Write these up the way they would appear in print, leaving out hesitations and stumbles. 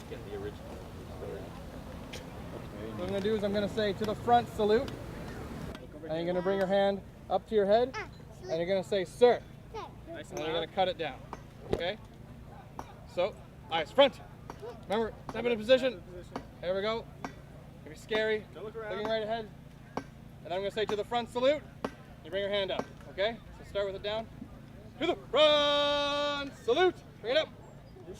get the original story. What I'm going to do is I'm going to say to the front salute, and you're going to bring your hand up to your head, and you're going to say sir, and you're going to cut it down, okay? So, eyes front. Remember, step into position. There we go. It'll be scary. Looking right ahead. And I'm going to say to the front salute, you bring your hand up, okay? So start with it down. To the front salute. Bring it up.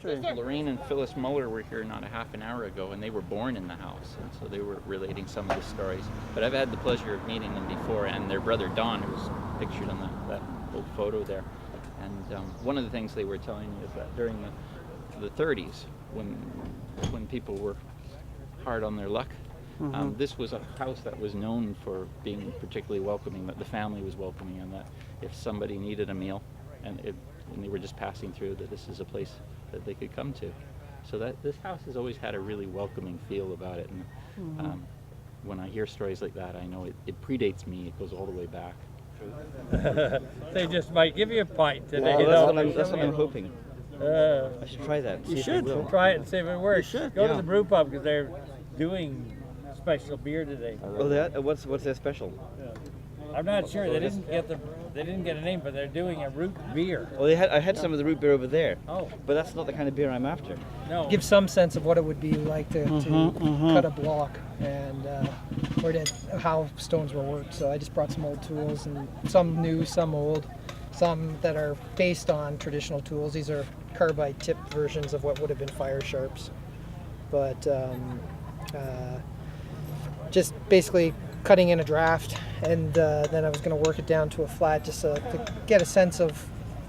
Lorraine and Phyllis Muller were here not a half an hour ago, and they were born in the house, and so they were relating some of the stories. But I've had the pleasure of meeting them before, and their brother Don, who's pictured on that old photo there. And one of the things they were telling me is that during the 30s, when people were hard on their luck, this was a house that was known for being particularly welcoming, that the family was welcoming, and that if somebody needed a meal and they were just passing through, that this is a place that they could come to. So that this house has always had a really welcoming feel about it. And when I hear stories like that, I know it predates me. It goes all the way back. They just might give you a pint today. Well, that's what I'm hoping. I should try that. You should try it and see if it works. You should, Go to the brew pub because they're doing special beer today. Well, what's their special? I'm not sure. They didn't get a name, but they're doing a root beer. Well, I had some of the root beer over there. Oh. But that's not the kind of beer I'm after. No. Give some sense of what it would be like to cut a block and or how stones were worked. So I just brought some old tools, and some new, some old, some that are based on traditional tools. These are carbide tipped versions of what would have been fire sharps, but just basically cutting in a draft, and then I was going to work it down to a flat just to get a sense of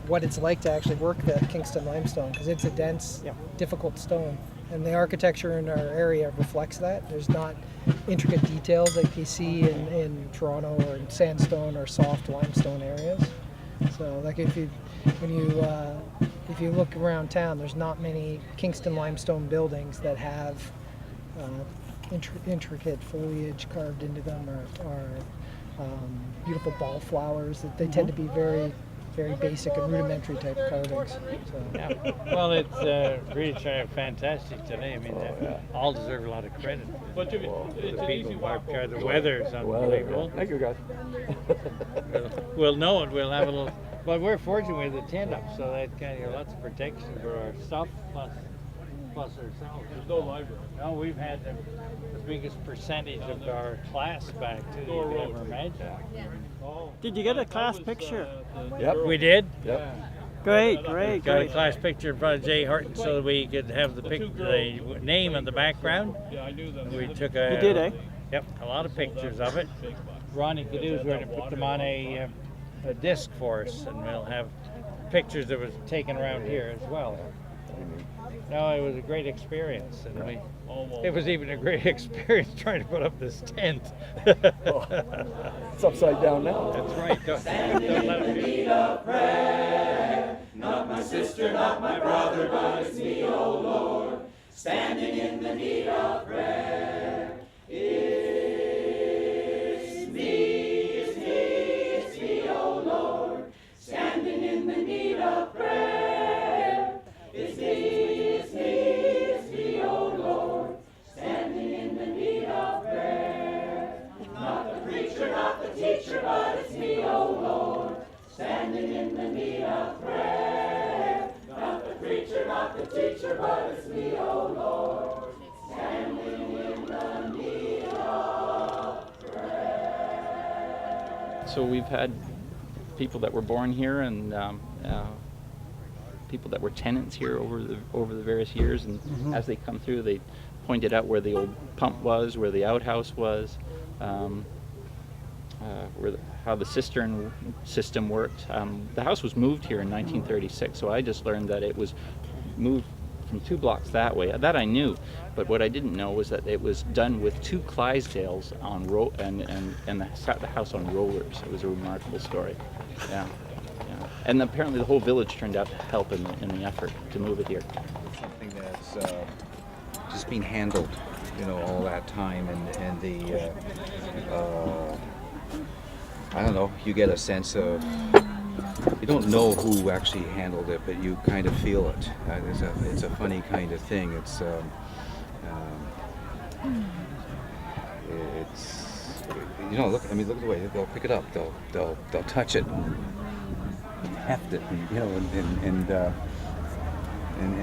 what it's like to actually work the Kingston limestone, because it's a dense, difficult stone, and the architecture in our area reflects that. There's not intricate details like you see in Toronto or in sandstone or soft limestone areas. So like if you look around town, there's not many Kingston limestone buildings that have intricate foliage carved into them, or beautiful ball flowers. That they tend to be very, very basic and rudimentary type carvings. So. Yeah. Well, it's really turned out fantastic today. I mean, they all deserve a lot of credit. But The people who worked hard. The weather is unbelievable. Thank you, guys. We'll know it. We'll have a little. But we're fortunate with the tent up, so that kind of lots of protection for our stuff plus ourselves. There's no library. No, we've had the biggest percentage of our class back too that you could ever imagine. Did you get a class picture? Yep, we did. Yep. Great. Got a class picture in front of Jay Horton so that we could have the name in the background. Yeah, I knew them. We took You did, eh? Yep, a lot of pictures of it. Ronnie Cadew's going to put them on a disc for us, and we'll have pictures that was taken around here as well. No, it was a great experience, and it was even a great experience trying to put up this tent. It's upside down now. That's right. Don't let it be. Not my sister, not my brother, but it's me, oh Lord, standing in the need of prayer. It's me, oh Lord, standing in the need of prayer. It's me, oh Lord, standing in the need of prayer. Not the preacher, not the teacher, but it's me, oh Lord, standing in the need of prayer. Not the preacher, not the teacher, but it's me, oh Lord, standing in the need of prayer. So we've had people that were born here and people that were tenants here over the various years, and as they come through, they pointed out where the old pump was, where the outhouse was, how the cistern system worked. The house was moved here in 1936, so I just learned that it was moved from 2 blocks that way. That I knew, but what I didn't know was that it was done with 2 Clydesdales on and the house on rollers. It was a remarkable story. Yeah. And apparently the whole village turned out to help in the effort to move it here. Something that's just been handled, all that time, and the I don't know, you get a sense of you don't know who actually handled it, but you kind of feel it. It's a funny kind of thing. It's look at the way they'll pick it up. They'll touch it and heft it, and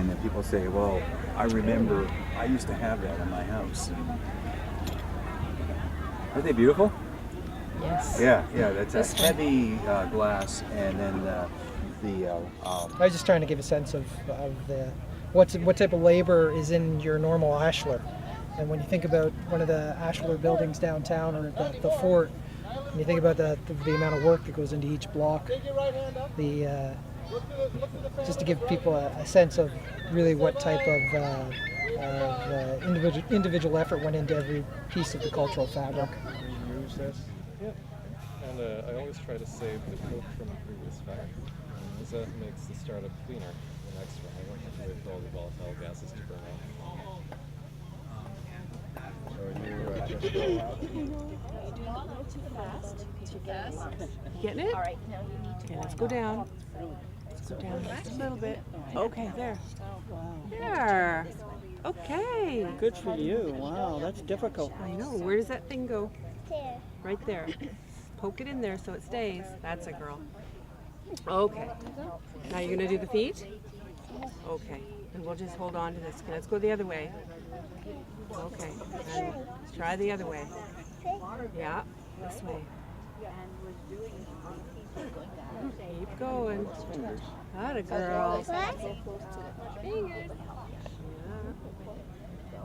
then people say, well, I remember I used to have that in my house. Aren't they beautiful? Yes. Yeah. That's a heavy glass, and then I was just trying to give a sense of the what type of labor is in your normal ashlar. And when you think about one of the ashlar buildings downtown, or the fort, and you think about the amount of work that goes into each block, just to give people a sense of really what type of individual effort went into every piece of the cultural fabric. Reuse this. Yeah. And I always try to save the coke from the previous fire, because that makes the startup cleaner the next one. I don't have to wait for all the volatile gases to burn out. So you just go out. Too fast. Getting it? All right, now you need to. Okay, let's go down. Let's go down just a little bit. Okay, there. Wow. There. Okay. Good for you. Wow, that's difficult. I know. Where does that thing go? There. Right there. Poke it in there so it stays. That's a girl. Okay. Now you're going to do the feet? Okay. And we'll just hold on to this. Okay, let's go the other way. Okay. And try the other way. Yeah. This way. Keep going. That a girl. Fingers.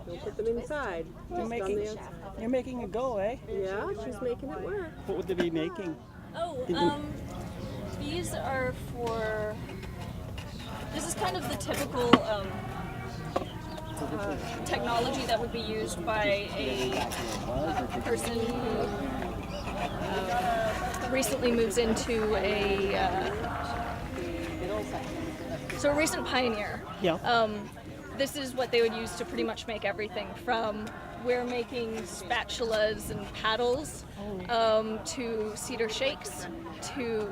Don't put them inside. You're making it go, eh? Yeah, she's making it work. What would they be making? These are for. This is kind of the typical technology that would be used by a person who recently moves into a recent pioneer. Yeah. This is what they would use to pretty much make everything from. We're making spatulas and paddles to cedar shakes,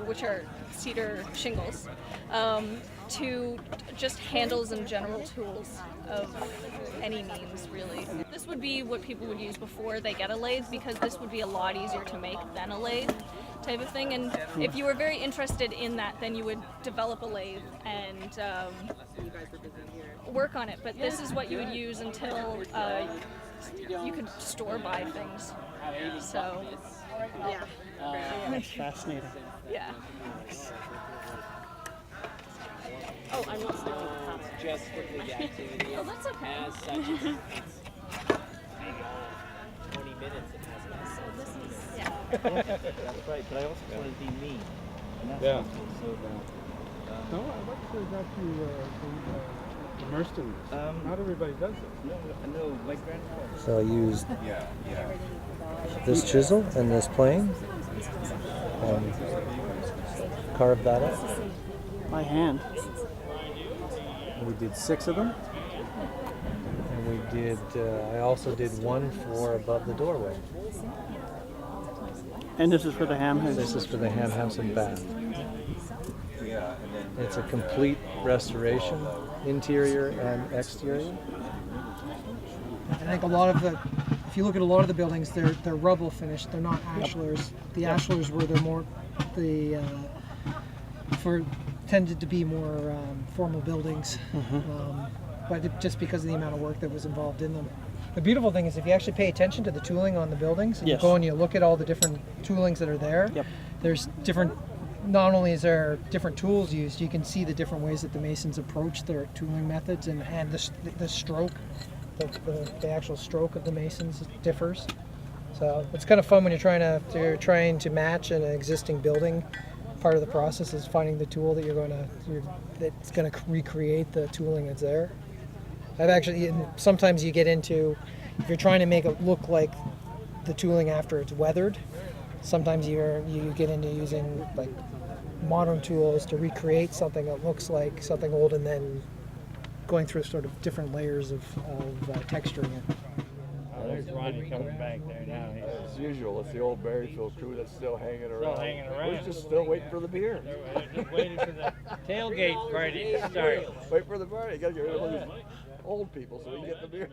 which are cedar shingles, to just handles and general tools of any means, really. This would be what people would use before they get a lathe, because this would be a lot easier to make than a lathe type of thing. And if you were very interested in that, then you would develop a lathe and work on it. But this is what you would use until you could store-buy things. So, yeah. That's fascinating. Yeah. Oh, I'm not starting the top. Just for the activity. Oh, that's okay. As such, it's maybe all 20 minutes it has less. So this is, yeah. That's right, but I also want to be me. And that's Yeah. so No, I'd like to got you immersed in this. Not everybody does it. no, my grandfather. So I used yeah. this chisel and this plane and carved that up. By hand. We did 6 of them. And we did, I also did one for above the doorway. And this is for the ham house. This is for the ham house and bath. Yeah, and then It's a complete restoration, interior and exterior. I think a lot of if you look at a lot of the buildings, they're rubble finished. They're not ashlars. The ashlars were tended to be more formal buildings, but just because of the amount of work that was involved in them. The beautiful thing is if you actually pay attention to the tooling on the buildings, and you go and you look at all the different toolings that are there, there's different, not only is there different tools used, you can see the different ways that the masons approach their tooling methods, and the stroke, the actual stroke of the masons differs. So it's kind of fun when you're trying to match an existing building. Part of the process is finding the tool that that's going to recreate the tooling that's there. Sometimes you get into, if you're trying to make it look like the tooling after it's weathered, sometimes you get into using like modern tools to recreate something that looks like something old, and then going through sort of different layers of texturing it. there's Ronnie coming back there now. He's As usual, it's the old Barriefield crew that's still hanging around. still hanging around. We're just still waiting for the beer. They're just waiting for the tailgate party to start. Wait for the party. You gotta get rid of all these old people so we can get the beer.